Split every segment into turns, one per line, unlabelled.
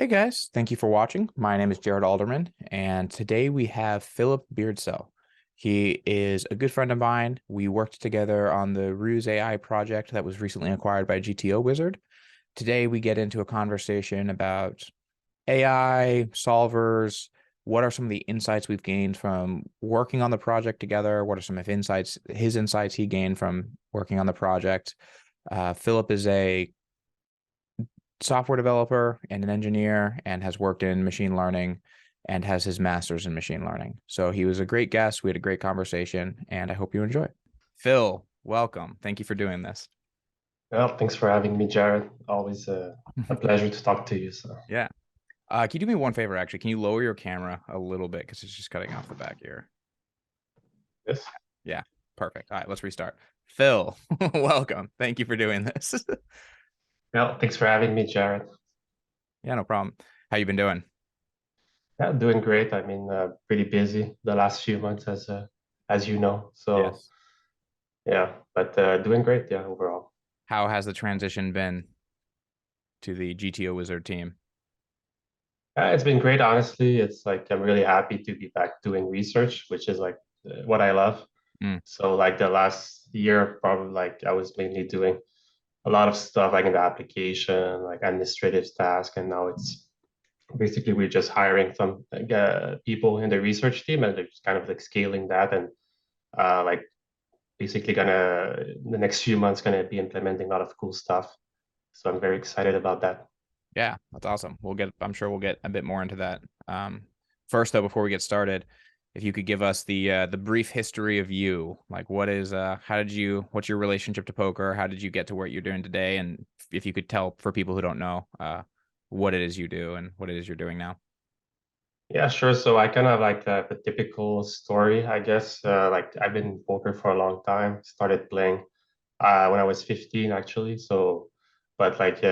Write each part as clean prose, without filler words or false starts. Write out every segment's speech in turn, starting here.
Hey guys, thank you for watching. My name is Jared Alderman, and today we have Philippe Beardsell. He is a good friend of mine. We worked together on the Ruse AI project that was recently acquired by GTO Wizard. Today we get into a conversation about AI, solvers, what are some of the insights we've gained from working on the project together? What are some of his insights he gained from working on the project? Philip is a software developer and an engineer and has worked in machine learning and has his master's in machine learning. So he was a great guest. We had a great conversation, and I hope you enjoy. Phil, welcome. Thank you for doing this.
Well, thanks for having me, Jared. Always a pleasure to talk to you. So,
Yeah. Can you do me one favor, actually? Can you lower your camera a little bit because it's just cutting off the back here?
yes.
Yeah, perfect. All right, let's restart. Phil, welcome. Thank you for doing this.
Well, thanks for having me, Jared.
Yeah, no problem. How you been doing?
Yeah, doing great. I mean, pretty busy the last few months, as you know. So,
Yes.
yeah, but doing great. Yeah, overall.
How has the transition been to the GTO Wizard team?
It's been great, honestly. It's like I'm really happy to be back doing research, which is like what I love.
Mm,
So, like the last year, probably like I was mainly doing a lot of stuff like in the application, like administrative tasks, and now it's basically we're just hiring some people in the research team and they're just kind of like scaling that and like basically gonna the next few months gonna be implementing a lot of cool stuff. So I'm very excited about that.
yeah, that's awesome. I'm sure we'll get a bit more into that. First though, before we get started, if you could give us the brief history of you, like what's your relationship to poker? How did you get to what you're doing today? And if you could tell for people who don't know, what it is you do and what it is you're doing now.
Yeah, sure. So I kind of like the typical story, I guess. Like I've been in poker for a long time. Started playing when I was 15, actually. So, but like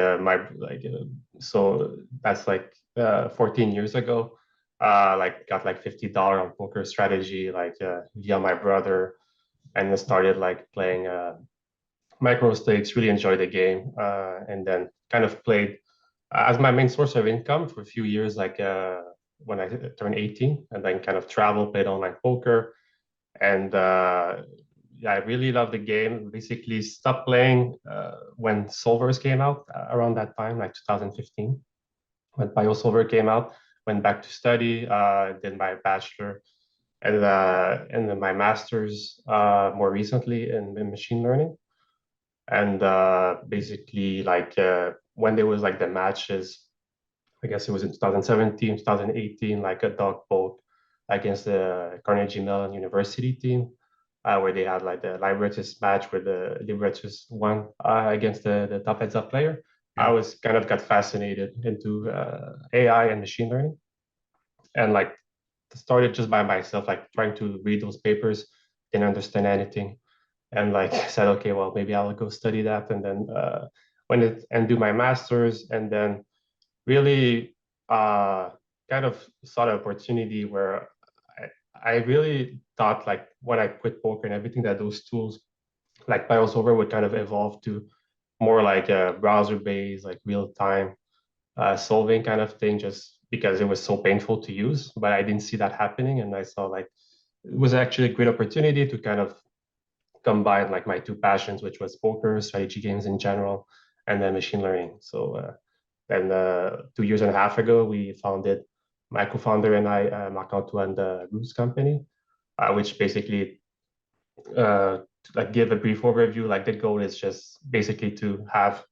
so that's like 14 years ago. Like got like $50 on poker strategy, like via my brother, and then started like playing micro stakes. Really enjoyed the game, and then kind of played as my main source of income for a few years, like when I turned 18, and then kind of travel, played online poker, and yeah, I really love the game. Basically, stopped playing when solvers came out around that time, like 2015, when BioSolver came out. Went back to study, did my bachelor and then my master's more recently in machine learning. And basically, like when there was like the matches, I guess it was in 2017, 2018, like a dog poke against the Carnegie Mellon University team, where they had like the librettist match where the librettist won against the top heads up player. I
Yeah.
was kind of got fascinated into AI and machine learning and like started just by myself, like trying to read those papers, didn't understand anything. And like said, okay, well, maybe I'll go study that and then and do my master's and then really uh, kind of saw the opportunity where I really thought like when I quit poker and everything that those tools like BioSolver would kind of evolve to more like a browser-based, like real-time solving kind of thing, just because it was so painful to use. But I didn't see that happening, and I saw like it was actually a great opportunity to kind of combine like my two passions, which was poker, strategy games in general, and then machine learning. So then 2 years and a half ago, we founded my co-founder and I, Marc-Antoine, the Ruse company, which basically to like give a brief overview, like the goal is just basically to have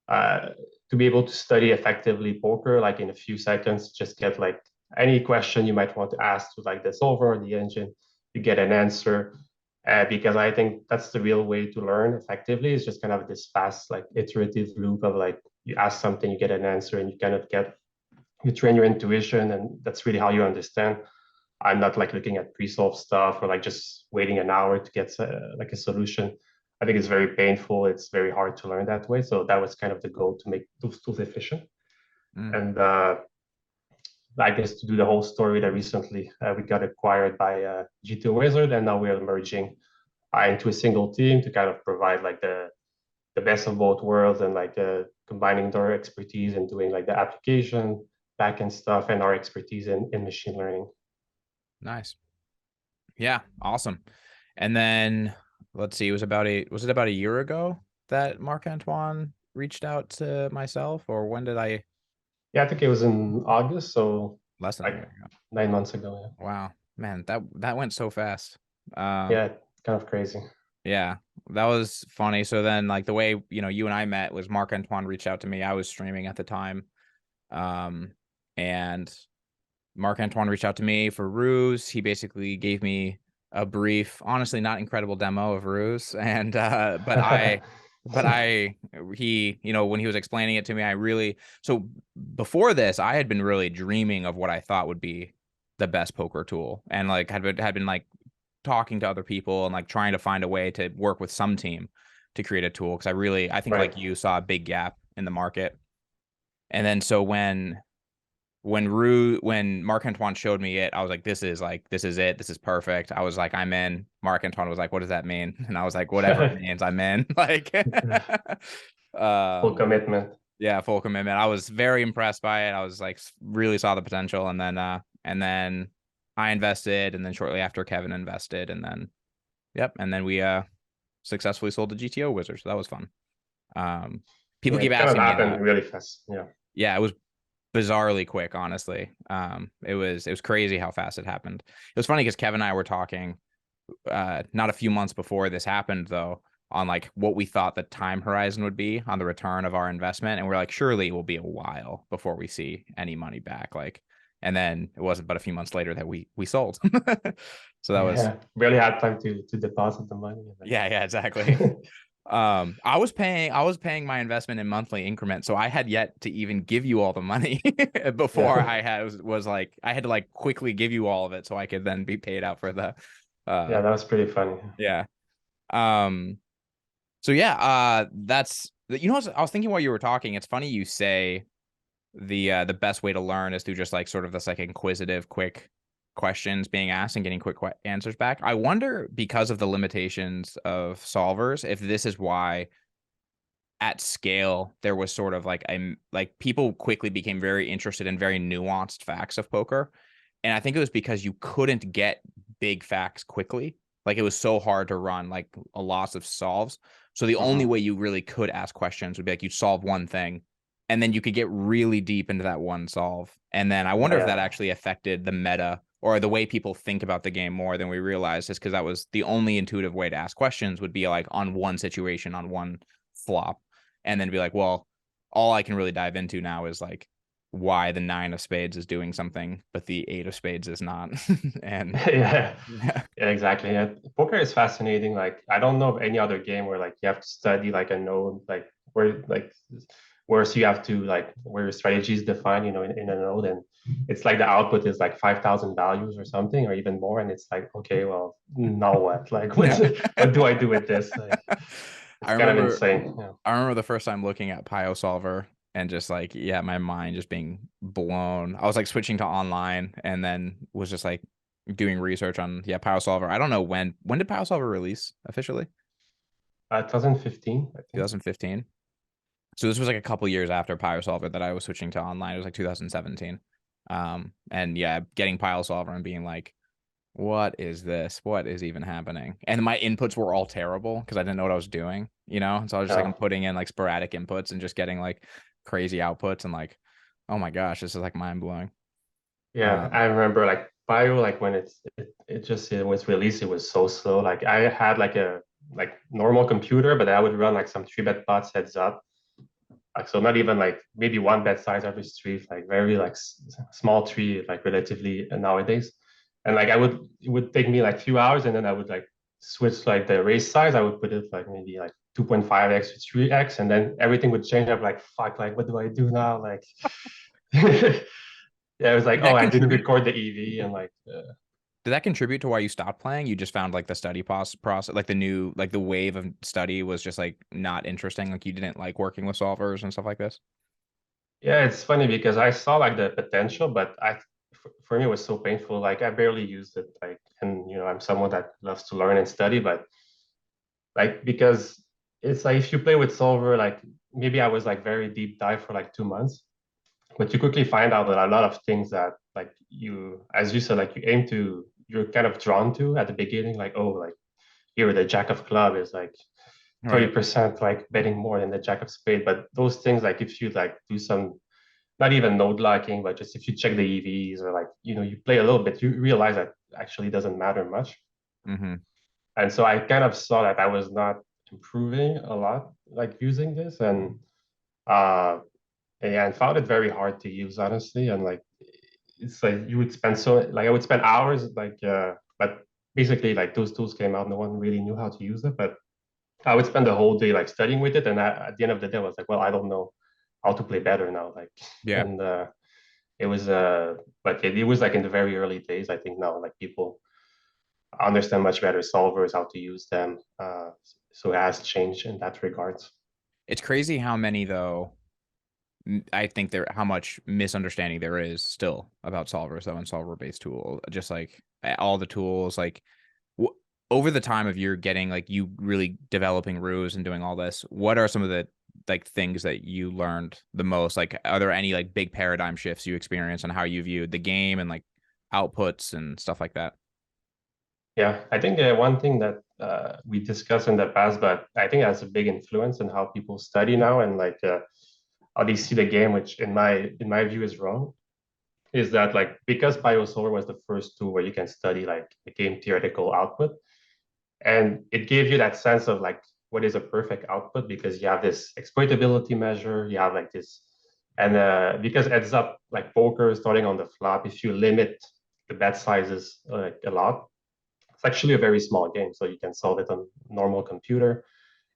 uh, to be able to study effectively poker, like in a few seconds, just get like any question you might want to ask to like the solver or the engine, you get an answer. Because I think that's the real way to learn effectively is just kind of this fast, like iterative loop of like you ask something, you get an answer, and you kind of get you train your intuition, and that's really how you understand. I'm not like looking at pre-solved stuff or like just waiting an hour to get like a solution. I think it's very painful. It's very hard to learn that way. So that was kind of the goal to make those tools efficient.
Mm,
And I guess to do the whole story that recently we got acquired by GTO Wizard, and now we're merging into a single team to kind of provide like the best of both worlds and like combining their expertise and doing like the application backend stuff and our expertise in machine learning.
Nice. Yeah, awesome. And then let's see, was it about a year ago that Marc-Antoine reached out to myself, or when did I?
Yeah, I think it was in August, so
Less than a year
like
ago.
9 months ago. Yeah,
Wow, man, that went so fast. Um,
yeah, kind of crazy.
yeah, that was funny. So then, like the way you and I met was Marc-Antoine reached out to me. I was streaming at the time, and Marc-Antoine reached out to me for Ruse. He basically gave me a brief, honestly not incredible demo of Ruse, and but he, when he was explaining it to me, so before this, I had been really dreaming of what I thought would be the best poker tool, and like had been like talking to other people and like trying to find a way to work with some team to create a tool, because I think
Right.
like you saw a big gap in the market. And then so when Marc-Antoine showed me it, I was like, this is it. This is perfect. I was like, I'm in. Marc-Antoine was like, what does that mean? And I was like, whatever it means, I'm in. Like,
Full
um,
commitment.
yeah, full commitment. I was very impressed by it. I was like, really saw the potential. And then I invested, and then shortly after Kevin invested, and then, yep. And then we, successfully sold the GTO Wizard. So that was fun. People
Yeah,
keep
it kind of
asking me
happened really fast. Yeah.
yeah, it was bizarrely quick, honestly. It was crazy how fast it happened. It was funny because Kevin and I were talking not a few months before this happened, though, on like what we thought the time horizon would be on the return of our investment, and we're like, surely it will be a while before we see any money back. Like, and then it wasn't but a few months later that we sold. So that was,
Yeah. Barely had time to deposit the money.
yeah, exactly. I was paying my investment in monthly increments, so I had yet to even give you all the money before
Yeah.
I was like, I had to like quickly give you all of it so I could then be paid out for the
Yeah, that was pretty funny.
yeah. Um so yeah, that's I was thinking while you were talking, it's funny you say the best way to learn is through just like sort of this like inquisitive quick questions being asked and getting quick answers back. I wonder, because of the limitations of solvers, if this is why at scale there was sort of like people quickly became very interested in very nuanced facts of poker. And I think it was because you couldn't get big facts quickly. Like it was so hard to run like a lots of solves. So the only
Hmm.
way you really could ask questions would be like you'd solve one thing, and then you could get really deep into that one solve. And then I
Yeah,
wonder if that
yeah.
actually affected the meta or the way people think about the game more than we realized, is because that was the only intuitive way to ask questions, would be like on one situation, on one flop, and then be like, well, all I can really dive into now is like why the 9 of spades is doing something, but the 8 of spades is not. And
Yeah.
yeah,
Yeah, exactly. Yeah. Poker is fascinating. Like I don't know of any other game where like you have to study like a node, like whereas you have to like where your strategy is defined, in a node, and it's like the output is like 5,000 values or something, or even more, and it's like, okay, well, now what? Like what do I do with this? Like it's
I
kind of
remember
insane. Yeah.
I remember the first time looking at PioSolver and just like, yeah, my mind just being blown. I was like switching to online and then was just like doing research on, yeah, PioSolver. I don't know when did PioSolver release officially?
2015, I think.
2015. So this was like a couple years after PioSolver that I was switching to online. It was like 2017. And yeah, getting PioSolver and being like, what is this? What is even happening? And my inputs were all terrible because I didn't know what I was doing, And so I was just like,
Yeah.
I'm putting in like sporadic inputs and just getting like crazy outputs, and like, oh my gosh, this is like mind blowing.
Yeah, I remember like Bio, like when it was released, it was so slow. Like I had like a like normal computer, but I would run like some three bet pots heads up. Like so not even like maybe one bet size every three, like very like small tree, like relatively nowadays. And like it would take me like few hours, and then I would like switch like the raise size. I would put it like maybe like 2.5x to 3x, and then everything would change. I'm like, fuck, like what do I do now? Like yeah, it was like,
Did
oh,
that
I didn't
contribute?
record the EV, and like,
Did that contribute to why you stopped playing? You just found like the study process, like the wave of study was just like not interesting. Like you didn't like working with solvers and stuff like this.
yeah, it's funny because I saw like the potential, but for me, it was so painful. Like I barely used it. Like, and I'm someone that loves to learn and study, but like because it's like if you play with solver, like maybe I was like very deep dive for like 2 months, but you quickly find out that a lot of things that like you, as you said, like you're kind of drawn to at the beginning, like, oh, like here the jack of club is like
Right.
30% like betting more than the jack of spade. But those things, like if you like do some, not even node locking, but just if you check the EVs or like, you play a little bit, you realize that actually doesn't matter much.
Mm-hmm.
And so I kind of saw that I was not improving a lot, like using this. Uh, and found it very hard to use, honestly. And like, it's like you would spend like I would spend hours, but basically, like those tools came out, no one really knew how to use it. But I would spend the whole day like studying with it, and at the end of the day, I was like, well, I don't know how to play better now. Like,
Yeah.
and it was, but it was like in the very early days. I think now, like people understand much better solvers, how to use them. So it has changed in that regards.
It's crazy how many though I think how much misunderstanding there is still about solvers though and solver based tools. Just like all the tools, like over the time of you getting like you really developing Ruse and doing all this, what are some of the like things that you learned the most? Like, are there any like big paradigm shifts you experience on how you viewed the game and like outputs and stuff like that?
Yeah, I think one thing that we discussed in the past, but I think has a big influence in how people study now and like how they see the game, which in my view is wrong, is that like because BioSolver was the first tool where you can study like the game theoretical output, and it gave you that sense of like what is a perfect output because you have this exploitability measure, you have like this, and because heads up like poker starting on the flop, if you limit the bet sizes like a lot, it's actually a very small game, so you can solve it on normal computer.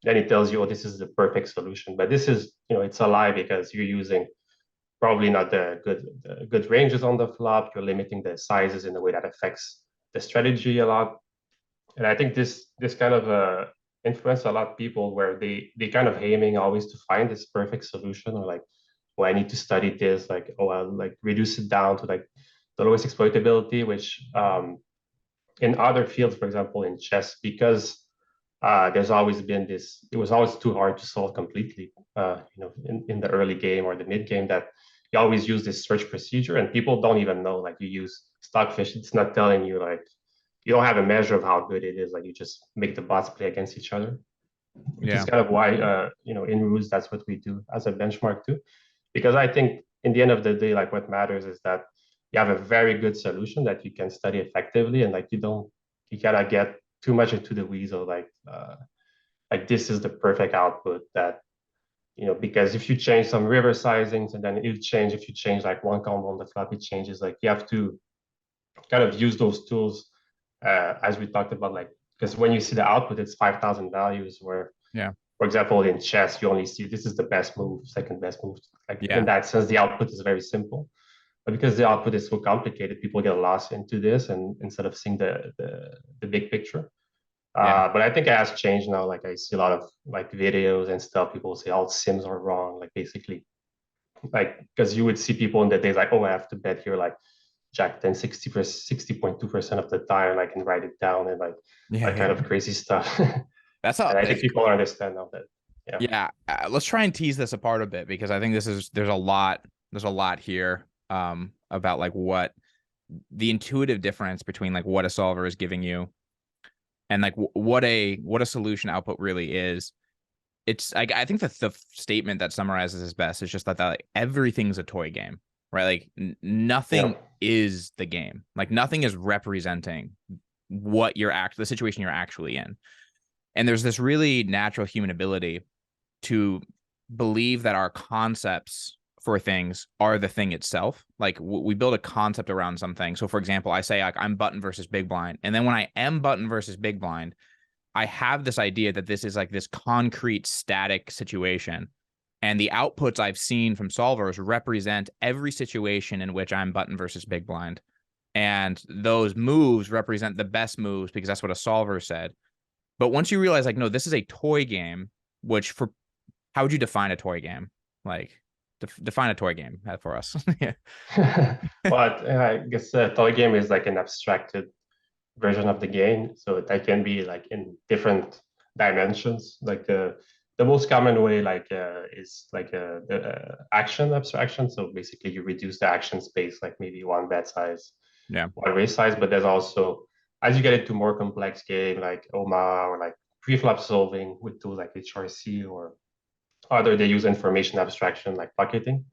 Then it tells you, oh, this is the perfect solution. But this is, it's a lie because you're using probably not the good ranges on the flop. You're limiting the sizes in a way that affects the strategy a lot. And I think this kind of influence a lot of people where they kind of aiming always to find this perfect solution or like, oh, I need to study this, like, oh, I'll like reduce it down to like the lowest exploitability, which in other fields, for example, in chess, because there's always been this, it was always too hard to solve completely, in the early game or the mid game that you always use this search procedure and people don't even know, like you use Stockfish, it's not telling you like, you don't have a measure of how good it is. Like you just make the bots play against each other, which is
Yeah.
kind of why, in Ruse, that's what we do as a benchmark too. Because I think in the end of the day, like what matters is that you have a very good solution that you can study effectively, and like you gotta get too much into the weeds of like this is the perfect output that because if you change some river sizings and then it change if you change like one combo on the flop, it changes. Like you have to kind of use those tools as we talked about, like because when you see the output, it's 5,000 values where
Yeah.
for example, in chess, you only see this is the best move, second best move. Like in
Yeah.
that sense, the output is very simple. But because the output is so complicated, people get lost into this and instead of seeing the big picture.
Yeah.
But I think it has changed now. Like I see a lot of like videos and stuff. People say all sims are wrong. Like basically, like because you would see people in the days like, oh, I have to bet here like Jack 10 60.2% of the time. I can write it down and like
Yeah.
that kind
Yeah.
of crazy stuff.
That's all.
And I think people understand now that, yeah.
Yeah, let's try and tease this apart a bit because I think there's a lot here about like what the intuitive difference between like what a solver is giving you and like what a solution output really is. It's like I think that the statement that summarizes this best is just that like everything's a toy game, right? Like
Yeah.
nothing is the game. Like nothing is representing what the situation you're actually in. And there's this really natural human ability to believe that our concepts for things are the thing itself. Like we build a concept around something. So for example, I say like I'm button versus big blind. And then when I am button versus big blind, I have this idea that this is like this concrete static situation. And the outputs I've seen from solvers represent every situation in which I'm button versus big blind. And those moves represent the best moves because that's what a solver said. But once you realize like, no, this is a toy game, which for how would you define a toy game? Like, define a toy game for us. Yeah.
But I guess a toy game is like an abstracted version of the game. So that can be like in different dimensions. Like the most common way is the action abstraction. So basically you reduce the action space, like maybe one bet size,
Yeah.
one raise size. But there's also, as you get into more complex game like OMA or like preflop solving with tools like HRC or other, they use information abstraction like bucketing.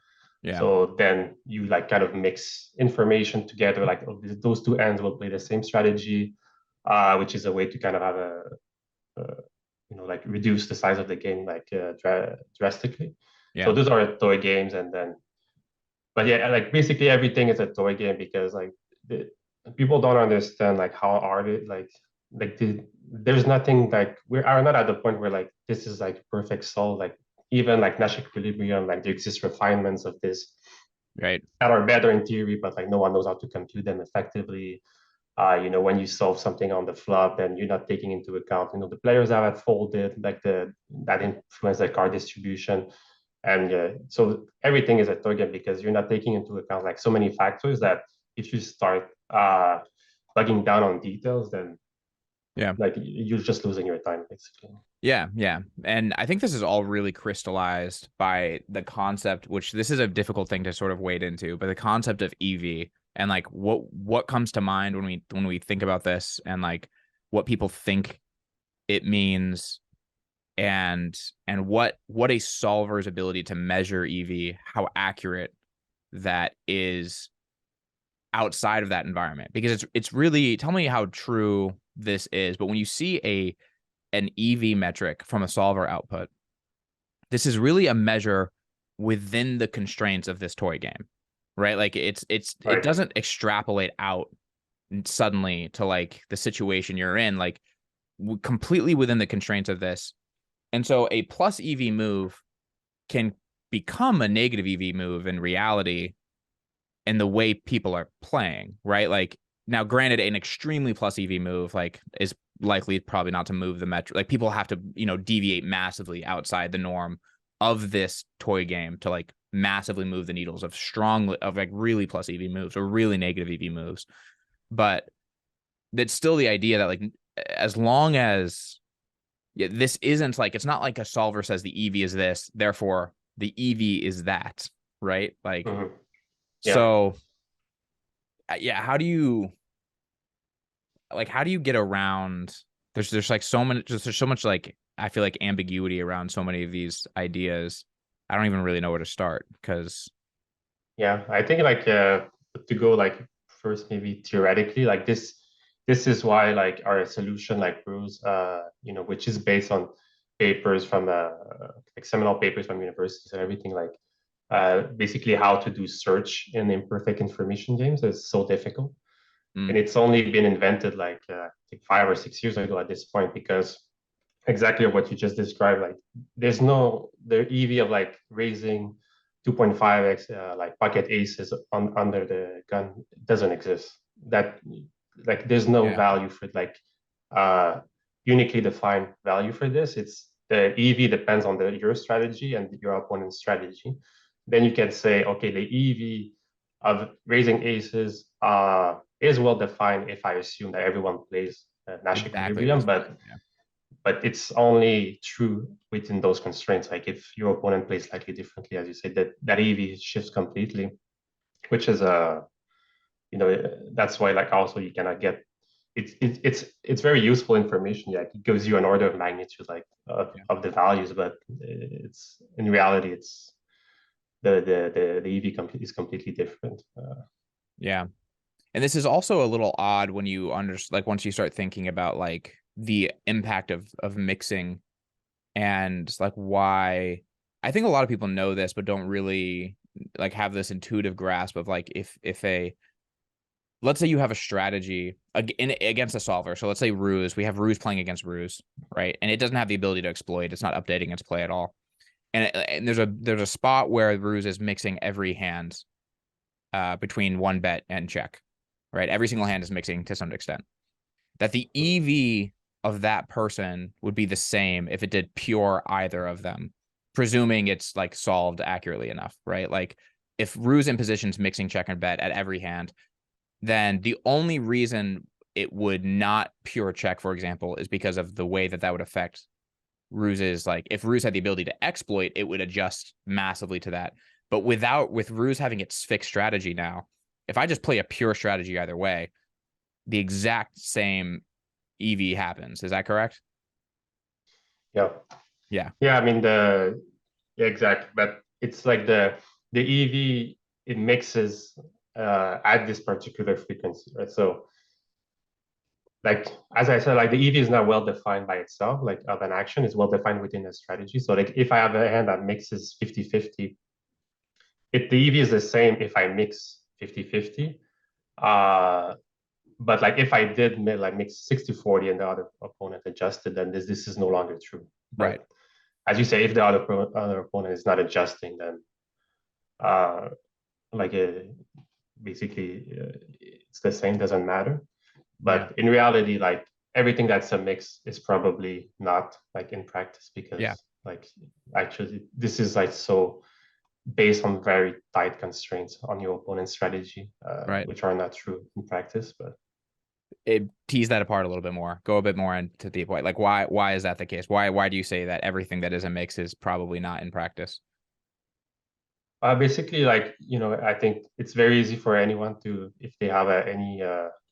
Yeah.
So then you like kind of mix information together, like oh, those two ends will play the same strategy, which is a way to kind of have a like reduce the size of the game like drastically. So
Yeah.
those are toy games, and then but yeah, like basically everything is a toy game because like people don't understand like how art it there's nothing like we are not at the point where like this is like perfect solve like even like Nash equilibrium like there exists refinements of this
Right.
that are better in theory but like no one knows how to compute them effectively. When you solve something on the flop, then you're not taking into account, the players that have folded, like that influence the card distribution. And so everything is a token because you're not taking into account like so many factors that if you start plugging down on details, then
Yeah.
like you're just losing your time basically.
Yeah, yeah. And I think this is all really crystallized by the concept, which this is a difficult thing to sort of wade into, but the concept of EV and like what comes to mind when we think about this and like what people think it means and what a solver's ability to measure EV, how accurate that is outside of that environment. Because it's really, tell me how true this is, but when you see an EV metric from a solver output, this is really a measure within the constraints of this toy game, right? Like it
Right.
doesn't extrapolate out suddenly to like the situation you're in, like completely within the constraints of this. And so a plus EV move can become a negative EV move in reality in the way people are playing, right? Like now, granted, an extremely plus EV move like is likely probably not to move the metric. Like people have to, deviate massively outside the norm of this toy game to like massively move the needles of like really plus EV moves or really negative EV moves. But that's still the idea that like as long as this isn't like it's not like a solver says the EV is this, therefore the EV is that, right? Like
Mm-hmm. Yeah.
so yeah, how do you get around there's like so many there's so much like I feel like ambiguity around so many of these ideas. I don't even really know where to start because
Yeah, I think like to go like first maybe theoretically like this is why like our solution like Ruse which is based on papers from like seminal papers from universities and everything like basically how to do search in imperfect information games is so difficult, and
mm,
it's only been invented like I think 5 or 6 years ago at this point because exactly what you just described. Like, there's no the EV of like raising 2.5x like pocket aces under the gun doesn't exist. That like there's no
yeah,
value for like uh uniquely defined value for this. It's the EV depends on your strategy and your opponent's strategy. Then you can say, okay, the EV of raising aces is well defined if I assume that everyone plays Nash
exactly
equilibrium,
this
but
way. Yeah,
it's only true within those constraints. Like if your opponent plays slightly differently, as you said, that EV shifts completely, which is that's why like also you cannot get it's very useful information. Yeah, it gives you an order of magnitude like
yeah,
of the values, but it's in reality it's the EV is completely different.
yeah. And this is also a little odd when you like once you start thinking about like the impact of mixing and like why I think a lot of people know this but don't really like have this intuitive grasp of like if a let's say you have a strategy against a solver. So let's say Ruse, we have Ruse playing against Ruse, right? And it doesn't have the ability to exploit. It's not updating its play at all. And there's a spot where Ruse is mixing every hand between one bet and check, right? Every single hand is mixing to some extent. That the EV of that person would be the same if it did pure either of them, presuming it's like solved accurately enough, right? Like if Ruse in position's mixing check and bet at every hand, then the only reason it would not pure check, for example, is because of the way that would affect Ruse's, like, if Ruse had the ability to exploit, it would adjust massively to that. But with Ruse having its fixed strategy now, if I just play a pure strategy either way, the exact same EV happens. Is that correct?
Yeah.
Yeah.
Yeah, I mean exactly, but it's like the EV, it mixes at this particular frequency, right? So like as I said, like the EV is not well defined by itself, like of an action is well defined within a strategy. So like if I have a hand that mixes 50-50, if the EV is the same if I mix 50-50, but like if I did like mix 60-40 and the other opponent adjusted, then this is no longer true.
Right.
But as you say, if the other opponent is not adjusting, then uh, like basically it's the same, doesn't matter.
Yeah.
But in reality, like everything that's a mix is probably not like in practice
Yeah.
because like actually this is like so based on very tight constraints on your opponent's strategy,
Right.
which are not true in practice. But
Tease that apart a little bit more. Go a bit more into the point. Like, why is that the case? Why do you say that everything that is a mix is probably not in practice?
basically, like I think it's very easy for anyone to, if they have any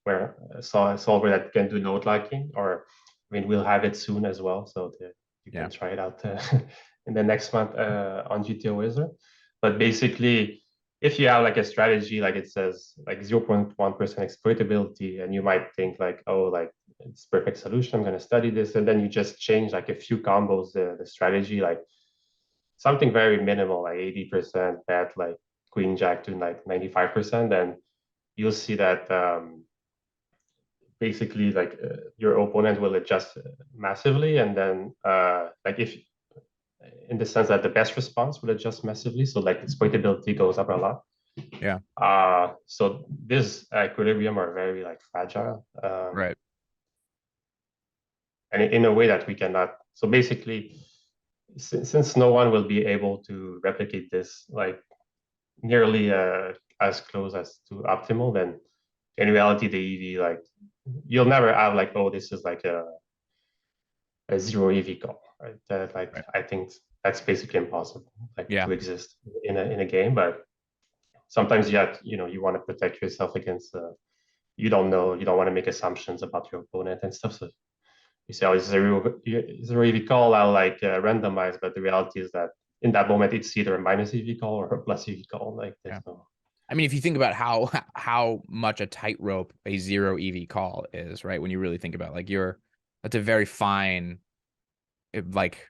where solver that can do node locking, or I mean we'll have it soon as well, so you
Yeah.
can try it out in the next month on GTO Wizard. But basically, if you have like a strategy like it says like 0.1% exploitability, and you might think like, oh, like it's perfect solution, I'm going to study this, and then you just change like a few combos the strategy, like something very minimal, like 80% bet, like queen jack to like 95%, then you'll see that basically like your opponent will adjust massively, and then like if in the sense that the best response will adjust massively, so like exploitability goes up a lot.
Yeah.
So this equilibrium are very like fragile,
Right.
and in a way that we cannot. So basically, since no one will be able to replicate this like nearly as close as to optimal, then in reality the EV, like you'll never have like, oh, this is like a zero EV call, right? That like
Right.
I think that's basically impossible like
Yeah.
to exist in a game. But sometimes you want to protect yourself against you don't know, you don't want to make assumptions about your opponent and stuff. So you say, oh, it's zero EV call, I'll like randomize, but the reality is that in that moment it's either a minus EV call or a plus EV call. Like there's
Yeah.
no.
I mean, if you think about how much a tightrope a zero EV call is, right? When you really think about, like, that's a very fine, like,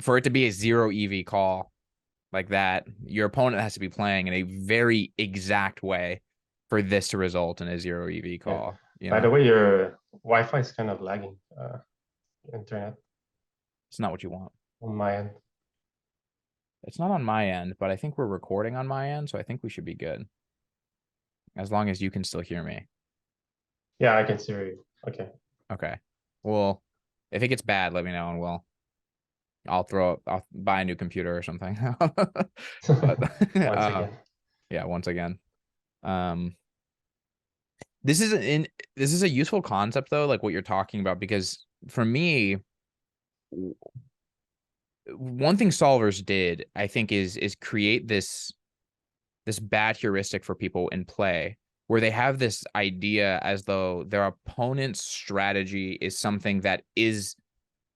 for it to be a zero EV call like that, your opponent has to be playing in a very exact way for this to result in a zero EV
Yeah.
call.
By the way, your Wi-Fi is kind of lagging. Internet
It's not what you want.
on my end.
It's not on my end, but I think we're recording on my end, so I think we should be good. As long as you can still hear me.
Yeah, I can see you. Okay.
Okay. Well, if it gets bad, let me know and I'll buy a new computer or something. But
Once again.
yeah, once again. Um this is a useful concept though, like what you're talking about, because for me, one thing solvers did, I think, is create this bad heuristic for people in play, where they have this idea as though their opponent's strategy is something that is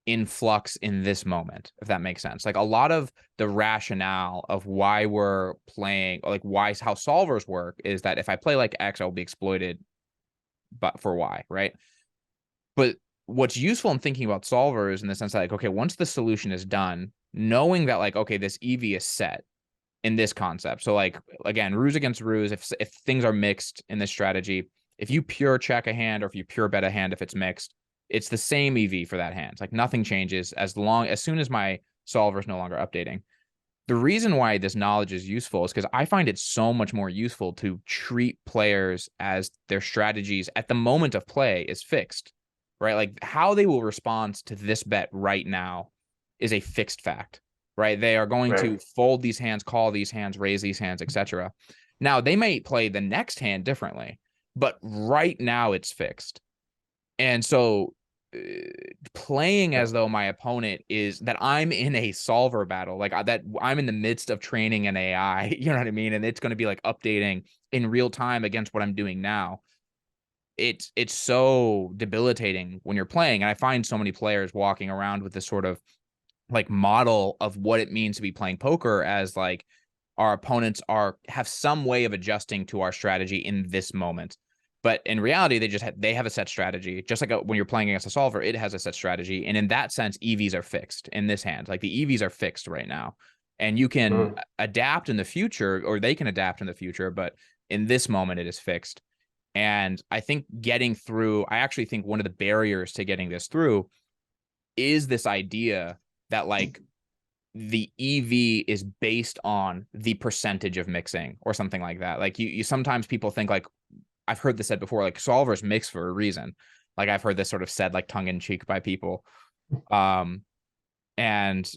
in flux in this moment, if that makes sense. Like, a lot of the rationale of why we're playing, or like how solvers work, is that if I play like X, I'll be exploited but for Y, right? But what's useful in thinking about solvers in the sense that, like, okay, once the solution is done, knowing that, like, okay, this EV is set in this concept. So, like, again, ruse against ruse, if things are mixed in this strategy, if you pure check a hand or if you pure bet a hand, if it's mixed, it's the same EV for that hand. It's like nothing changes as soon as my solver is no longer updating. The reason why this knowledge is useful is because I find it so much more useful to treat players as their strategies at the moment of play is fixed, right? Like, how they will respond to this bet right now is a fixed fact, right? They are going to
Right.
fold these hands, call these hands, raise these hands, etc. Now, they may play the next hand differently, but right now it's fixed. And so playing
Yeah.
as though my opponent is that I'm in a solver battle, like that I'm in the midst of training an AI, you know what I mean? And it's going to be like updating in real time against what I'm doing now. It's so debilitating when you're playing. And I find so many players walking around with this sort of like model of what it means to be playing poker as like our opponents have some way of adjusting to our strategy in this moment. But in reality, they have a set strategy. Just like when you're playing against a solver, it has a set strategy. And in that sense, EVs are fixed in this hand. Like the EVs are fixed right now. And you can
Mhm.
adapt in the future, or they can adapt in the future, but in this moment it is fixed. And I think I actually think one of the barriers to getting this through is this idea that like the EV is based on the percentage of mixing or something like that. Like you sometimes people think like I've heard this said before, like solvers mix for a reason. Like I've heard this sort of said like tongue in cheek by people. Um, and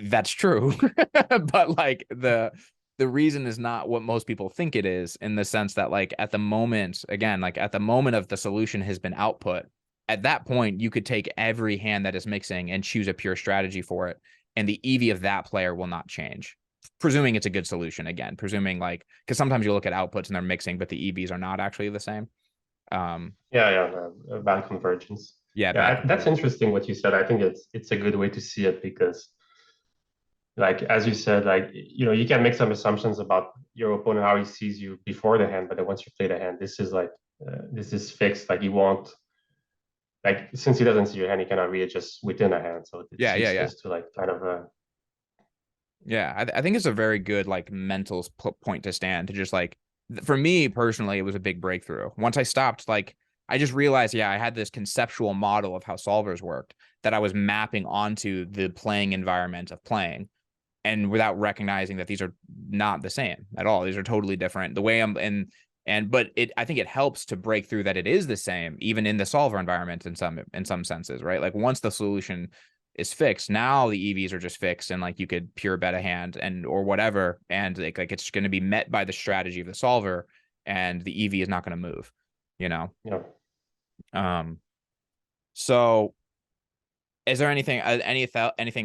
that's true. But like the reason is not what most people think it is, in the sense that like at the moment, again, like at the moment of the solution has been output, at that point you could take every hand that is mixing and choose a pure strategy for it, and the EV of that player will not change, presuming it's a good solution. Again, presuming like, because sometimes you look at outputs and they're mixing but the EVs are not actually the same. um
Yeah, yeah, bad convergence.
yeah,
Yeah,
bad
that's
convergence.
interesting what you said. I think it's a good way to see it because, like as you said, like you can make some assumptions about your opponent how he sees you before the hand, but then once you play the hand, this is fixed. Like he won't like since he doesn't see your hand, he cannot readjust within a hand, so it's
Yeah.
useless to like kind of
Yeah, I think it's a very good like mental point to stand, to just like, for me personally, it was a big breakthrough. Once I stopped, like I just realized, yeah, I had this conceptual model of how solvers worked that I was mapping onto the playing environment of playing, and without recognizing that these are not the same at all. These are totally different. The way I'm and but it I think it helps to break through that it is the same even in the solver environment in some senses, right? Like once the solution is fixed, now the EVs are just fixed, and like you could pure bet a hand and or whatever, and like it's going to be met by the strategy of the solver, and the EV is not going to move, you know.
you know.
Um so is there anything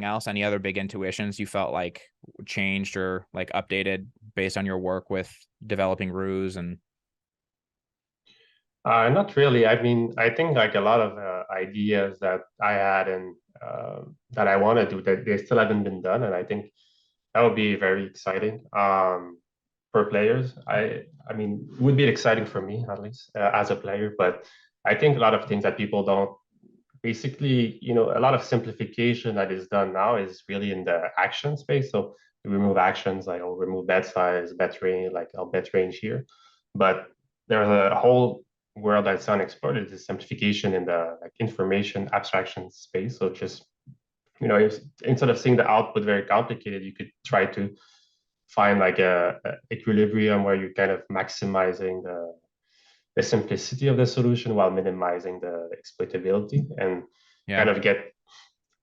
else, any other big intuitions you felt like changed or like updated based on your work with developing Ruse? And
Not really. I mean, I think like a lot of ideas that I had and that I want to do that they still haven't been done, and I think that would be very exciting for players. I mean, it would be exciting for me at least as a player, but I think a lot of things that people don't basically, a lot of simplification that is done now is really in the action space. So you remove actions like I'll remove bet size, bet range, like I'll bet range here. But there's a whole world that's unexplored is simplification in the like information abstraction space. So just instead of seeing the output very complicated, you could try to find like a equilibrium where you're kind of maximizing the simplicity of the solution while minimizing the exploitability and
yeah,
kind of get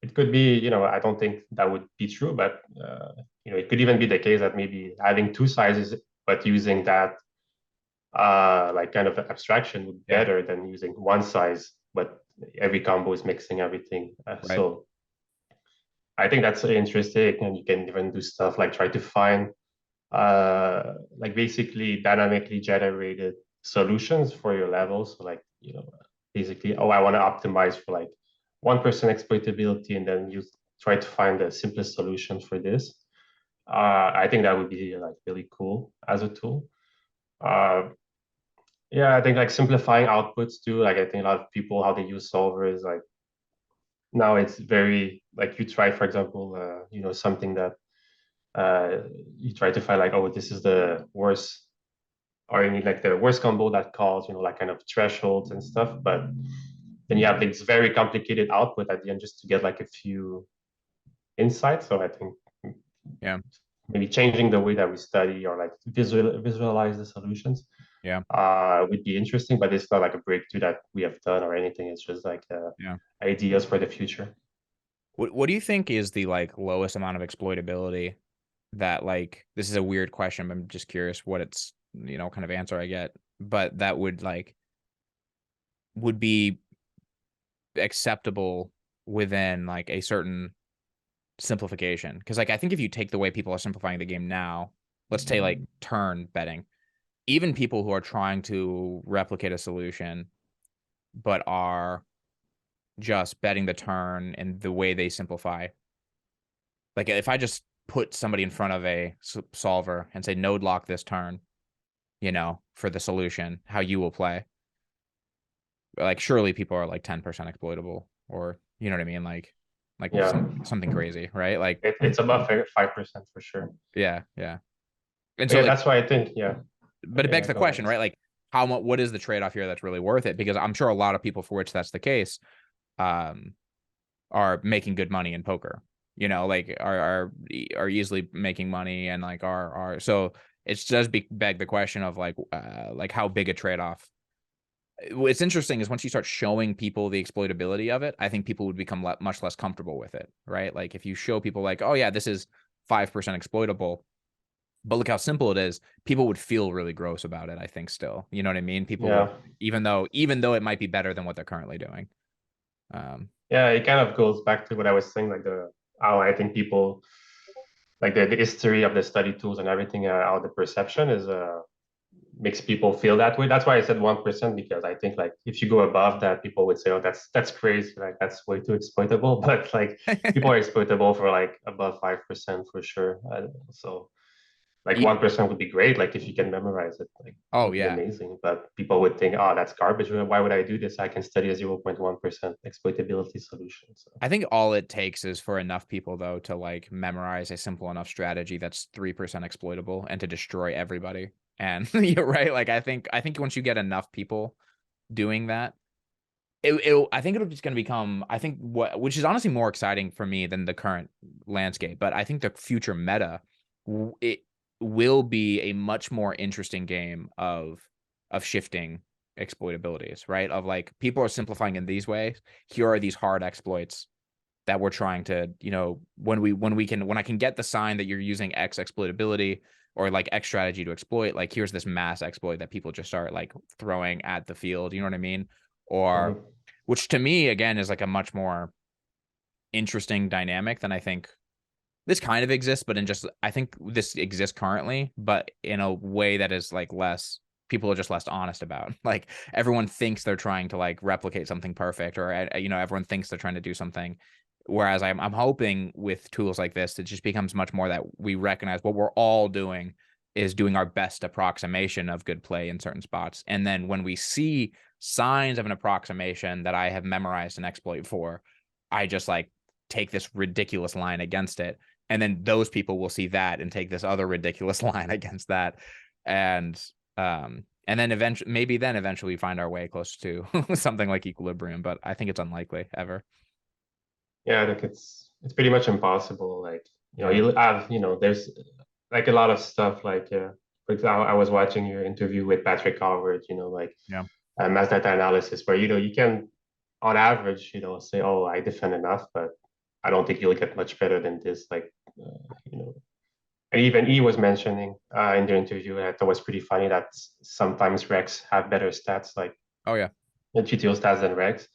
it could be I don't think that would be true, but it could even be the case that maybe having two sizes but using that like kind of abstraction would be
yeah,
better than using one size but every combo is mixing everything.
right,
So I think that's interesting, and you can even do stuff like try to find like basically dynamically generated solutions for your levels. So like, basically, oh, I want to optimize for like 1% exploitability, and then you try to find the simplest solution for this. I think that would be like really cool as a tool. Uh, yeah, I think like simplifying outputs too. Like I think a lot of people how they use solvers like now it's very like you try, for example, something that you try to find like, oh, this is the worst or you need like the worst combo that calls, like kind of thresholds and stuff. But then you have this very complicated output at the end just to get like a few insights. So I think
yeah,
maybe changing the way that we study or like visualize the solutions
yeah,
would be interesting, but it's not like a breakthrough that we have done or anything. It's just like
yeah.
ideas for the future.
What do you think is the like lowest amount of exploitability that, like, this is a weird question, but I'm just curious what it's, kind of answer I get, but that would like would be acceptable within like a certain simplification. Because like I think if you take the way people are simplifying the game now, let's say like turn betting, even people who are trying to replicate a solution but are just betting the turn and the way they simplify. Like if I just put somebody in front of a solver and say node lock this turn, for the solution, how you will play, like surely people are like 10% exploitable, or you know what I mean, like
Yeah,
something crazy, right? Like
it's above 5% for sure.
yeah. And
But
so
yeah,
like,
that's why I think
but it begs
yeah,
the
go ahead.
question, right? Like how much, what is the trade-off here that's really worth it? Because I'm sure a lot of people for which that's the case um are making good money in poker, like are easily making money, and like are so it does beg the question of like how big a trade-off. What's interesting is once you start showing people the exploitability of it, I think people would become much less comfortable with it, right? Like if you show people like, oh yeah, this is 5% exploitable, but look how simple it is, people would feel really gross about it, I think still. You know what I mean? People would,
Yeah,
even though it might be better than what they're currently doing.
yeah, it kind of goes back to what I was saying, like how I think people like the history of the study tools and everything, how the perception is makes people feel that way. That's why I said 1%, because I think like if you go above that, people would say, "Oh, that's crazy, like that's way too exploitable." But like people are exploitable for like above 5% for sure. So like
Even,
1% would be great. Like if you can memorize it, like it
oh
would be
yeah.
amazing. But people would think, "Oh, that's garbage. Why would I do this? I can study a 0.1% exploitability solution." So
I think all it takes is for enough people though to like memorize a simple enough strategy that's 3% exploitable and to destroy everybody. And you're right. Like I think once you get enough people doing that, I think it'll just going to become, I think which is honestly more exciting for me than the current landscape, but I think the future meta, it will be a much more interesting game of shifting exploitabilities, right? Of like people are simplifying in these ways. Here are these hard exploits that we're trying to, when I can get the sign that you're using X exploitability or like X strategy to exploit, like here's this mass exploit that people just start like throwing at the field, you know what I mean? Or
mhm.
which to me again is like a much more interesting dynamic than I think this kind of exists, but in just I think this exists currently, but in a way that is like less, people are just less honest about. Like everyone thinks they're trying to like replicate something perfect, or everyone thinks they're trying to do something. Whereas I'm hoping with tools like this, it just becomes much more that we recognize what we're all doing is doing our best approximation of good play in certain spots. And then when we see signs of an approximation that I have memorized an exploit for, I just like take this ridiculous line against it, and then those people will see that and take this other ridiculous line against that, and then eventually we find our way close to something like equilibrium, but I think it's unlikely ever.
Yeah, like it's pretty much impossible. Like
Yeah.
you have there's like a lot of stuff. Like for example, I was watching your interview with Patrick Howard. Like
Yeah.
mass data analysis, where you can on average say, "Oh, I defend enough," but I don't think you'll get much better than this. Like and even he was mentioning in the interview that it was pretty funny that sometimes regs have better stats, like
Oh yeah.
the GTO stats than regs.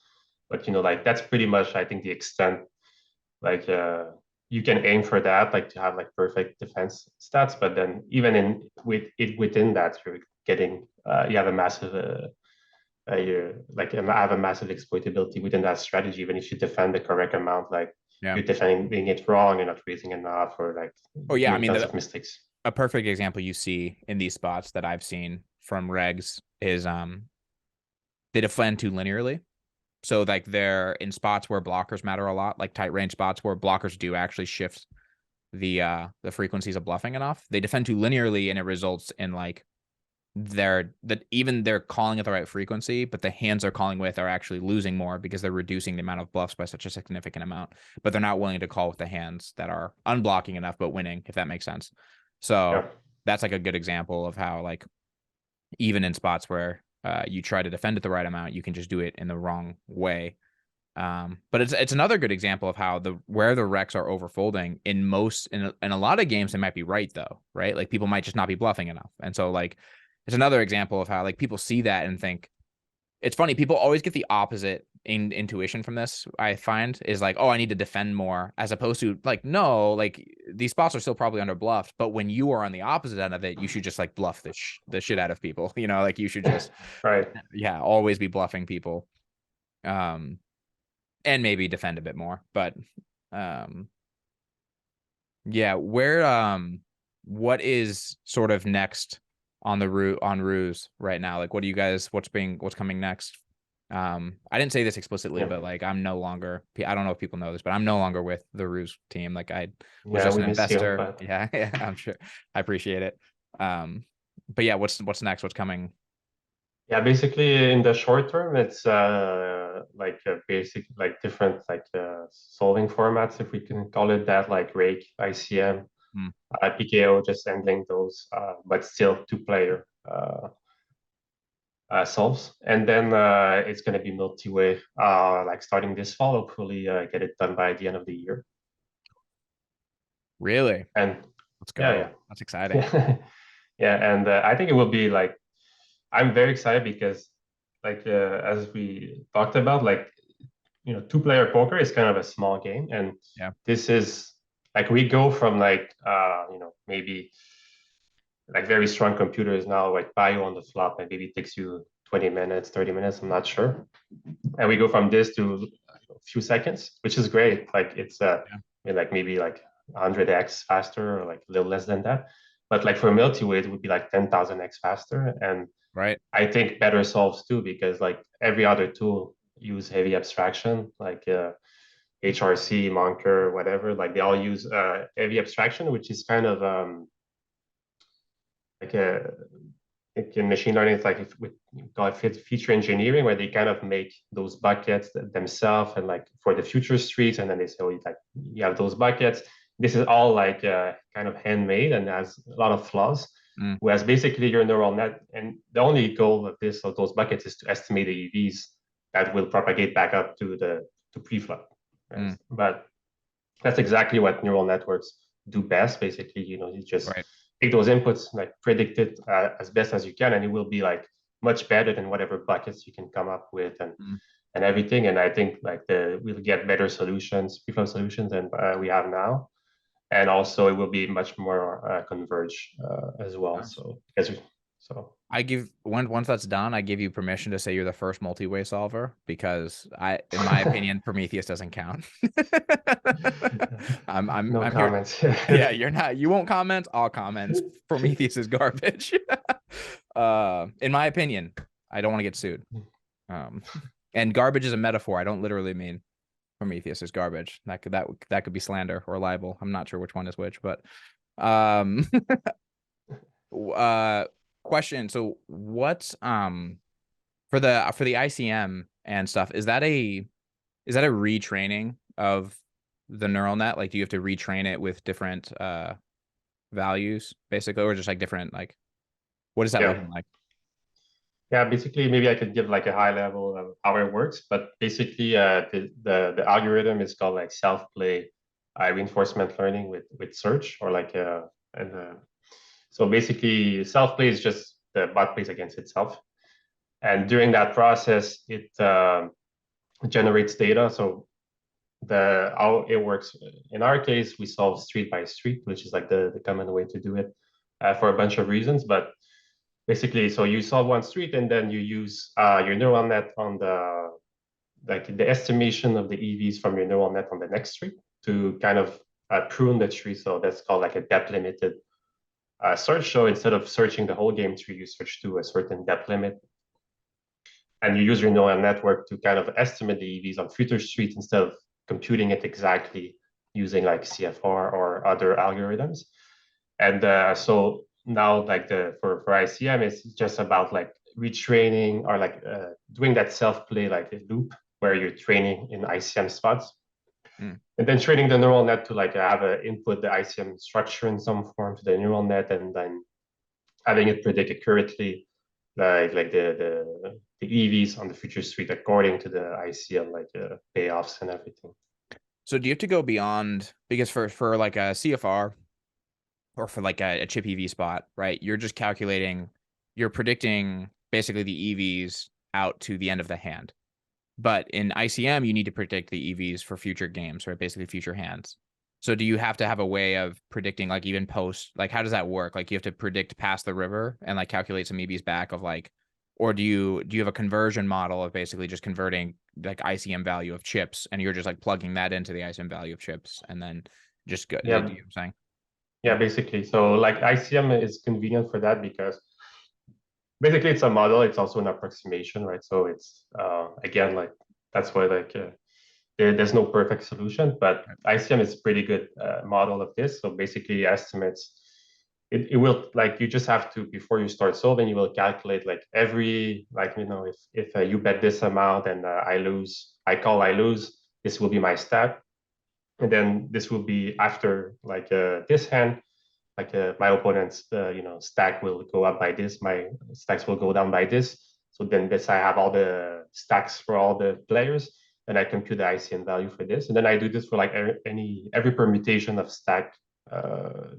But like that's pretty much I think the extent. Like you can aim for that, like to have like perfect defense stats, but then even within that, you're getting you have a massive you're like have a massive exploitability within that strategy. Even if you defend the correct amount, like
Yeah.
you're defending it wrong, you're not raising enough, or like
Oh
you
yeah. I
make
mean,
tons of mistakes.
a perfect example you see in these spots that I've seen from regs is they defend too linearly. So like they're in spots where blockers matter a lot, like tight range spots where blockers do actually shift the frequencies of bluffing enough. They defend too linearly, and it results in like they're calling at the right frequency, but the hands they're calling with are actually losing more because they're reducing the amount of bluffs by such a significant amount. But they're not willing to call with the hands that are unblocking enough but winning, if that makes sense. So
Yeah,
that's like a good example of how like even in spots where you try to defend it the right amount, you can just do it in the wrong way. But it's another good example of how where the recs are overfolding in a lot of games they might be right though, right? Like people might just not be bluffing enough, and so like it's another example of how like people see that and think it's funny. People always get the opposite intuition from this, I find, is like, oh, I need to defend more, as opposed to like, no, like these spots are still probably under bluffed, but when you are on the opposite end of it, you should just like bluff the shit out of people, you know, like you should just
Right.
yeah, always be bluffing people, and maybe defend a bit more. But yeah, what is sort of next on the route on Ruse right now? Like, what do you guys, what's coming next? I didn't say this explicitly,
Yeah.
but like, I don't know if people know this, but I'm no longer with the Ruse team. Like, I was
Yeah,
just
we
an
miss you,
investor.
but
Yeah, yeah, I'm sure. I appreciate it. But yeah, what's next? What's coming?
yeah, basically in the short term, it's like a basic, like different like solving formats, if we can call it that, like Rake, ICM,
Hmm.
PKO, just handling those, but still two-player solves. And then it's going to be multi-way, like starting this fall, hopefully get it done by the end of the year.
Really?
And
Let's
yeah,
go. That's exciting.
yeah, yeah, and I think it will be like, I'm very excited because like as we talked about, like two-player poker is kind of a small game, and
Yeah.
this is like we go from like maybe like very strong computers now like buy you on the flop and maybe it takes you 20 minutes, 30 minutes, I'm not sure, and we go from this to a few seconds, which is great. Like it's
Yeah.
like maybe like 100x faster or like a little less than that, but like for multi-way it would be like 10,000x faster. And
Right.
I think better solves too, because like every other tool use heavy abstraction, like HRC, Monker, whatever. Like they all use heavy abstraction, which is kind of like a like in machine learning. It's like if we call it feature engineering, where they kind of make those buckets themselves, and like for the future streets, and then they say, oh, like you have those buckets. This is all like kind of handmade and has a lot of flaws.
Mm.
Whereas basically your neural net, and the only goal of this of those buckets is to estimate the EVs that will propagate back up to the to preflop. Right?
Mm.
But that's exactly what neural networks do best. Basically, you just
Right.
take those inputs, like predict it as best as you can, and it will be like much better than whatever buckets you can come up with,
Mm.
and everything. And I think like we'll get better solutions, preflop solutions than we have now, and also it will be much more converged as well.
Nice.
So
I give once that's done, I give you permission to say you're the first multi-way solver, because in my opinion, Prometheus doesn't count.
no
I'm here.
comments.
Yeah, you're not. You won't comment. I'll comment. Prometheus is garbage. In my opinion, I don't want to get sued. Um, and garbage is a metaphor. I don't literally mean Prometheus is garbage. That could be slander or libel. I'm not sure which one is which, but um, uh question, so what's for the ICM and stuff, is that a retraining of the neural net? Like, do you have to retrain it with different values basically, or just like different, like, what is that
Yeah.
looking like?
Yeah, basically, maybe I could give like a high level of how it works, but basically, the algorithm is called like self-play reinforcement learning with search, or like and so basically, self-play is just the bot plays against itself, and during that process, it generates data. So how it works in our case, we solve street by street, which is like the common way to do it for a bunch of reasons, but basically, so you solve one street and then you use your neural net on the estimation of the EVs from your neural net on the next street to kind of prune the tree. So that's called like a depth limited search. So instead of searching the whole game tree, you search to a certain depth limit, and you use your neural network to kind of estimate the EVs on future streets instead of computing it exactly using like CFR or other algorithms. And so now like for ICM, it's just about like retraining, or like doing that self-play like a loop where you're training in ICM spots,
Mm.
and then training the neural net to like have a input the ICM structure in some form to the neural net, and then having it predict accurately like the EVs on the future street according to the ICM, like payoffs and everything.
So do you have to go beyond, because for like a CFR or for like a chip EV spot, right? You're predicting basically the EVs out to the end of the hand. But in ICM, you need to predict the EVs for future games, right? Basically future hands. So do you have to have a way of predicting, like, even post, like, how does that work? Like, you have to predict past the river and like calculate some EVs back of like, or do you have a conversion model of basically just converting like ICM value of chips, and you're just like plugging that into the ICM value of chips and then just go, do you know
Yeah,
what I'm saying?
yeah, basically. So like ICM is convenient for that because basically it's a model, it's also an approximation, right? So it's again, like that's why like there's no perfect solution, but
Right.
ICM is a pretty good model of this. So basically estimates, it will, like, you just have to, before you start solving, you will calculate like every, like, if you bet this amount and I lose, I lose, this will be my stat. And then this will be after like this hand, like my opponent's stack will go up by this, my stacks will go down by this. So then this, I have all the stacks for all the players, and I compute the ICN value for this, and then I do this for like every permutation of stack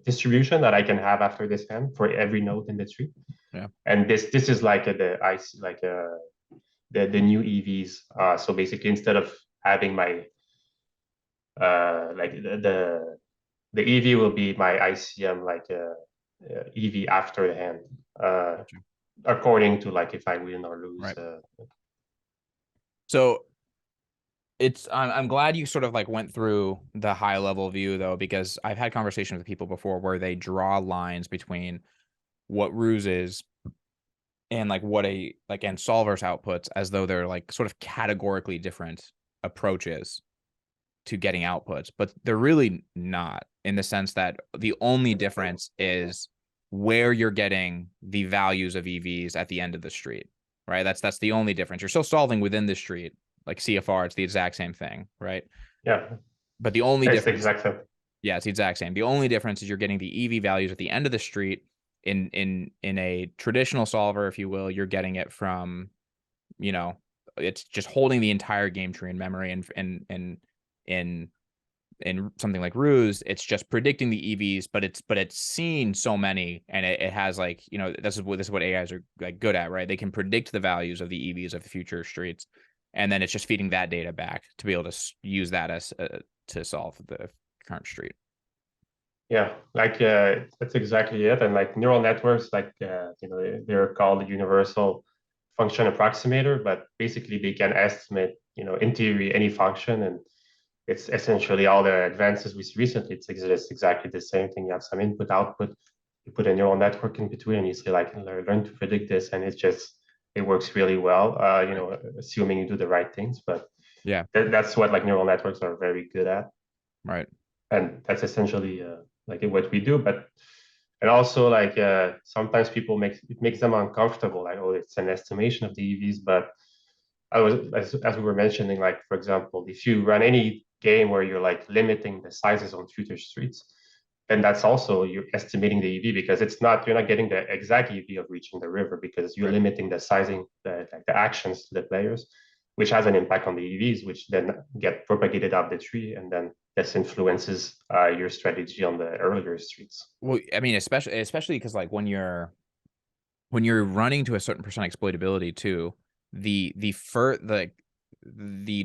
distribution that I can have after this hand for every node in the tree.
Yeah.
And this is like the IC, like the new EVs. So basically, instead of having my like the EV will be my ICM, like EV after the hand,
Gotcha.
according to like if I win or lose.
Right. So I'm glad you sort of like went through the high level view though, because I've had conversations with people before where they draw lines between what Ruse is and like what a like and solvers outputs as though they're like sort of categorically different approaches to getting outputs, but they're really not, in the sense that the only difference is where you're getting the values of EVs at the end of the street, right? That's the only difference. You're still solving within the street, like CFR, it's the exact same thing, right?
Yeah,
But the only
it's the
difference,
exact same.
yeah, it's the exact same. The only difference is you're getting the EV values at the end of the street. In a traditional solver, if you will, you're getting it from, you know, it's just holding the entire game tree in memory, and in something like Ruse, it's just predicting the EVs, but it's seen so many, and it has like, you know, this is what AIs are like good at, right? They can predict the values of the EVs of the future streets, and then it's just feeding that data back to be able to use that as to solve the current street.
Yeah, like that's exactly it. And like neural networks, like they're called universal function approximator, but basically they can estimate, in theory, any function. And it's essentially all the advances we see recently. It's exactly the same thing. You have some input output, you put a neural network in between, and you say like learn to predict this, and it works really well.
Right.
Assuming you do the right things, but
Yeah.
that's what like neural networks are very good at,
Right.
and that's essentially like what we do. But and also like sometimes people makes them uncomfortable, like, oh, it's an estimation of the EVs. But I was, as we were mentioning, like, for example, if you run any game where you're like limiting the sizes on future streets, then that's also, you're estimating the EV, because you're not getting the exact EV of reaching the river, because you're
Right.
limiting the sizing, the actions to the players, which has an impact on the EVs, which then get propagated up the tree, and then this influences your strategy on the earlier streets.
Well, I mean, especially because like when you're running to a certain percent exploitability too, the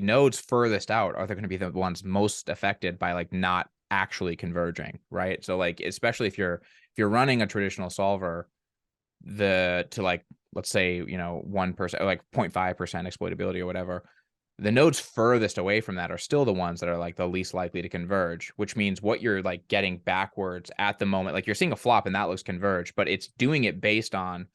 nodes furthest out are going to be the ones most affected by like not actually converging, right? So like, especially if you're running a traditional solver, to like, let's say, 1% or like 0.5% exploitability or whatever, the nodes furthest away from that are still the ones that are like the least likely to converge, which means what you're like getting backwards at the moment, like you're seeing a flop and that looks converged, but it's doing it based on,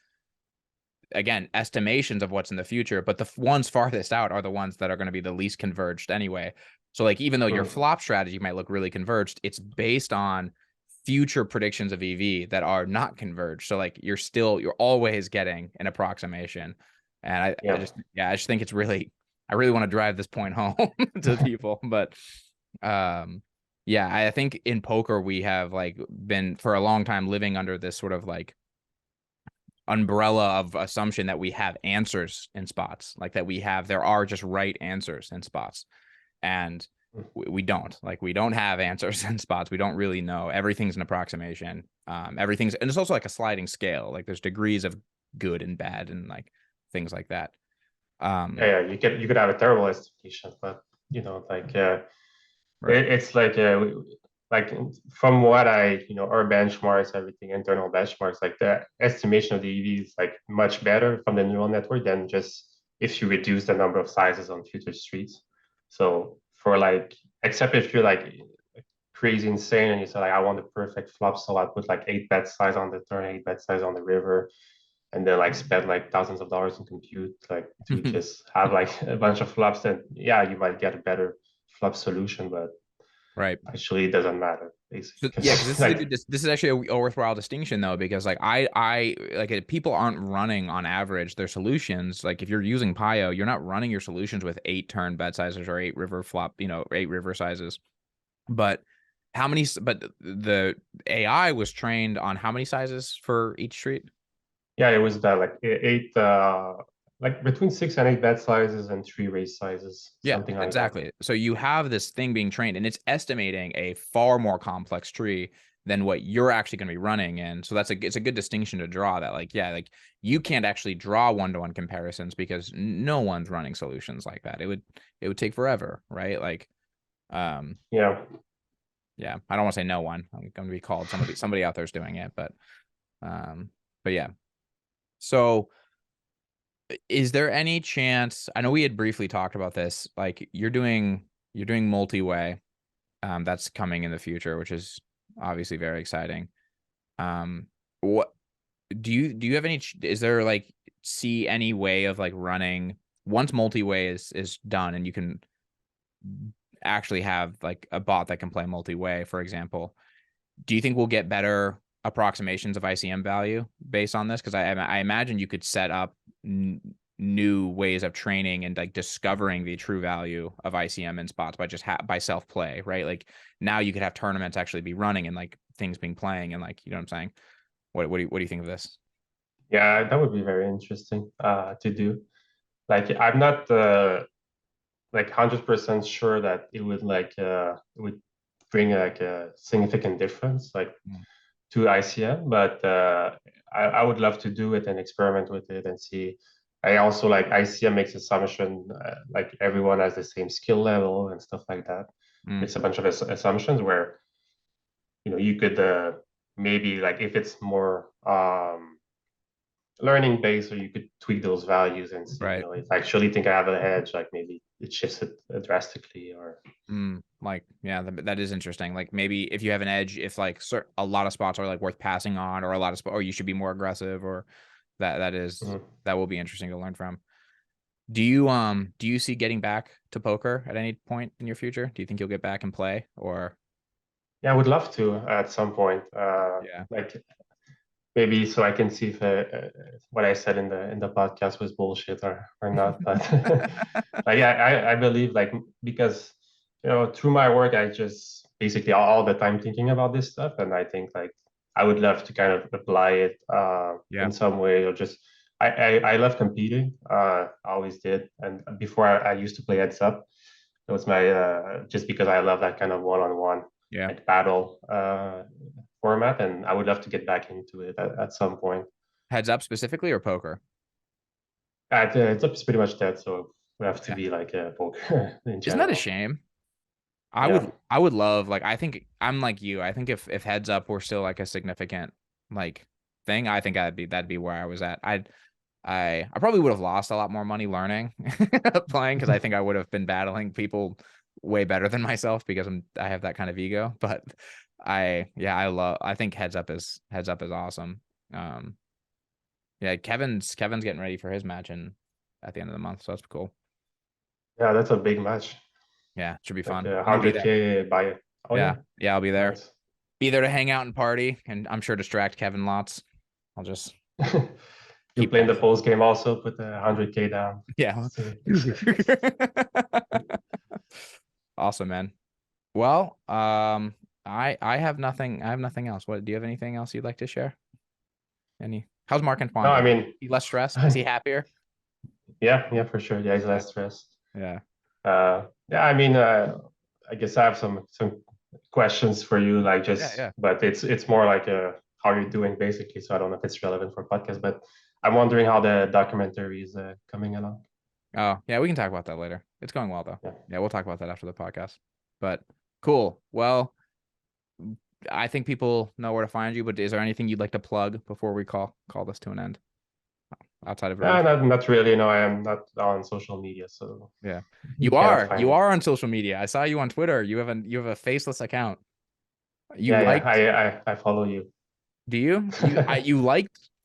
again, estimations of what's in the future, but the ones farthest out are the ones that are going to be the least converged anyway. So like, even though your flop strategy might look really converged, it's based on future predictions of EV that are not converged. So like, you're always getting an approximation. And
Yeah.
I just think it's really, I really want to drive this point home to people. But yeah, I think in poker, we have like been for a long time living under this sort of like umbrella of assumption that we have answers in spots, like that there are just right answers in spots, and we don't, like, we don't have answers in spots. We don't really know. Everything's an approximation. And it's also like a sliding scale, like there's degrees of good and bad and like things like that.
Yeah, you could have a terrible estimation, but like
Right.
it's like from what our benchmarks, everything, internal benchmarks, like the estimation of the EV is like much better from the neural network than just if you reduce the number of sizes on future streets. So for like, except if you're like crazy insane and you say like I want the perfect flop, so I put like 8 bet size on the turn, 8 bet size on the river, and then like spend like thousands of dollars in compute like to just have like a bunch of flops, then yeah, you might get a better flop solution, but
Right.
actually it doesn't matter basically
So, yeah, because
because
this is a
like
good. This is actually a worthwhile distinction though, because like I like people aren't running on average their solutions. Like if you're using Pio, you're not running your solutions with 8 turn bet sizes or 8 river flop, 8 river sizes. But how many? But the AI was trained on how many sizes for each street?
yeah, it was that like eight like between 6 and 8 bet sizes and 3 raise sizes,
Yeah,
something like that.
exactly. So you have this thing being trained, and it's estimating a far more complex tree than what you're actually going to be running in. So it's a good distinction to draw that like, yeah, like you can't actually draw one-to-one comparisons because no one's running solutions like that. It would take forever, right? Like, um,
Yeah.
yeah, I don't want to say no one. I'm going to be called somebody out there's doing it, um, but yeah. So is there any chance, I know we had briefly talked about this, like you're doing multi-way, that's coming in the future, which is obviously very exciting. What do you have any, is there like see any way of like running once multi-way is done and you can actually have like a bot that can play multi-way, for example? Do you think we'll get better approximations of ICM value based on this? Because I imagine you could set up new ways of training and like discovering the true value of ICM in spots by just by self play, right? Like now you could have tournaments actually be running and like things being playing and like, you know what I'm saying? What do you think of this?
Yeah, that would be very interesting to do. Like I'm not like 100% sure that it would bring like a significant difference like
Mm.
to ICM, but I would love to do it and experiment with it and see. I also like ICM makes assumption like everyone has the same skill level and stuff like that.
Mm.
It's a bunch of assumptions where you could maybe like if it's more learning based, or you could tweak those values and see,
Right.
if I actually think I have an edge, like maybe it shifts it drastically or
Like, yeah, that is interesting. Like maybe if you have an edge, if like a lot of spots are like worth passing on, or a lot of or you should be more aggressive, or
Mhm.
that will be interesting to learn from. Do you see getting back to poker at any point in your future? Do you think you'll get back and play, or
Yeah, I would love to at some point.
yeah.
Like maybe so I can see if what I said in the podcast was bullshit or not. But like yeah, I believe like because through my work I just basically all the time thinking about this stuff, and I think like I would love to kind of apply it
Yeah.
in some way, or just I love competing. I always did, and before I used to play heads up. It was my just because I love that kind of one-on-one
Yeah.
like battle format, and I would love to get back into it at some point.
Heads up specifically or poker?
It's pretty much dead, so we have to
Yeah.
be like a poker in
Isn't that a
general.
shame?
Yeah.
I would love, like, I think I'm like you. I think if heads up were still like a significant like thing, I think that'd be where I was at. I probably would have lost a lot more money learning playing, because I think I would have been battling people way better than myself because I have that kind of ego. But I think heads up is awesome. Um yeah, Kevin's getting ready for his match at the end of the month, so that's cool.
Yeah, that's a big match.
Yeah, should be
Like
fun.
a
I'm gonna be there.
100K buy. Oh
Yeah,
yeah,
yeah, I'll be there.
nice.
Be there to hang out and party, and I'm sure distract Kevin lots. I'll just
You
keep
play in the
playing.
post game also, put the 100K down.
Yeah.
See.
Awesome, man. Well, I have nothing. I have nothing else. What do you have? Anything else you'd like to share? How's Mark and
No,
Fawn
I
doing?
mean,
He less stressed? Is he happier?
yeah, for sure. Yeah, he's
Yeah.
less stressed.
Yeah.
Yeah, I mean, I guess I have some questions for you, like
Yeah.
just,
Yeah.
but it's more like how you're doing basically. So I don't know if it's relevant for podcast, but I'm wondering how the documentary is coming along.
Oh, yeah, we can talk about that later. It's going well though.
Yeah.
Yeah, we'll talk about that after the podcast. But cool. Well, I think people know where to find you, but is there anything you'd like to plug before we call this to an end outside of Ruse?
Not really. No, I am not on social media, so
Yeah. You
you cannot
are.
find
You
me.
are on social media. I saw you on Twitter. You have a faceless account. You
Yeah, yeah.
liked,
I follow you.
do you? You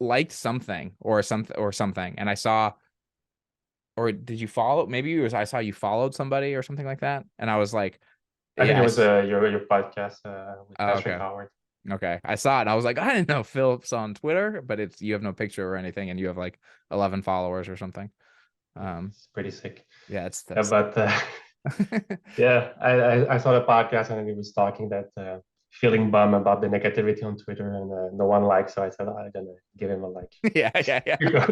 liked something or something. And I saw, or did you follow? Maybe it was I saw you followed somebody or something like that. And I was like,
I think
yeah,
it was your podcast with
oh,
Patrick
okay.
Howard.
Okay. I saw it and I was like, I didn't know Philip's on Twitter, but it's you have no picture or anything, and you have like 11 followers or something.
It's pretty sick.
Yeah, it's
Yeah,
that's
but yeah, I saw the podcast and he was talking that feeling bum about the negativity on Twitter and no one likes. So I said, I'm gonna give him a like.
yeah, yeah, yeah.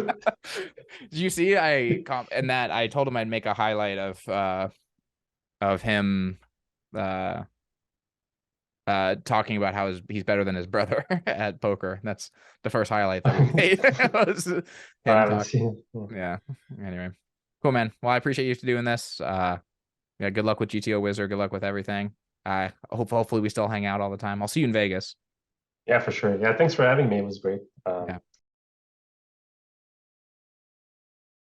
Did you see and that I told him I'd make a highlight of him uh talking about how he's better than his brother at poker. That's the first highlight that we made. was
I
him
haven't
talk.
seen.
Yeah. Anyway. Cool, man. Well, I appreciate you doing this. Yeah, good luck with GTO Wizard. Good luck with everything. I hopefully we still hang out all the time. I'll see you in Vegas.
Yeah, for sure. Yeah, thanks for having me. It was great.
Yeah.